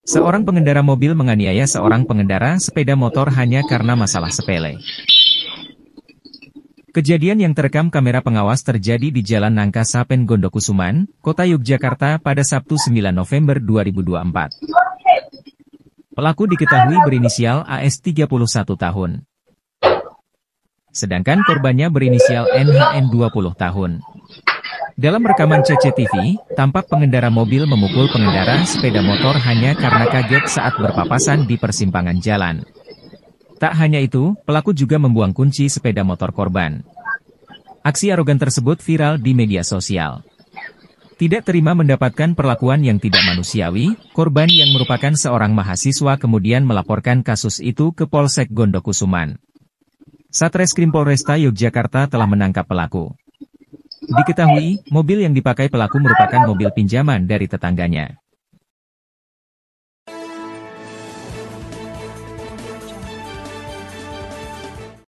Seorang pengendara mobil menganiaya seorang pengendara sepeda motor hanya karena masalah sepele. Kejadian yang terekam kamera pengawas terjadi di Jalan Nangka Sapen Gondokusuman, Kota Yogyakarta pada Sabtu 9 November 2024. Pelaku diketahui berinisial AS 31 tahun. Sedangkan korbannya berinisial NHN 20 tahun. Dalam rekaman CCTV, tampak pengendara mobil memukul pengendara sepeda motor hanya karena kaget saat berpapasan di persimpangan jalan. Tak hanya itu, pelaku juga membuang kunci sepeda motor korban. Aksi arogan tersebut viral di media sosial. Tidak terima mendapatkan perlakuan yang tidak manusiawi, korban yang merupakan seorang mahasiswa kemudian melaporkan kasus itu ke Polsek Gondokusuman. Satreskrim Polresta Yogyakarta telah menangkap pelaku. Diketahui, mobil yang dipakai pelaku merupakan mobil pinjaman dari tetangganya.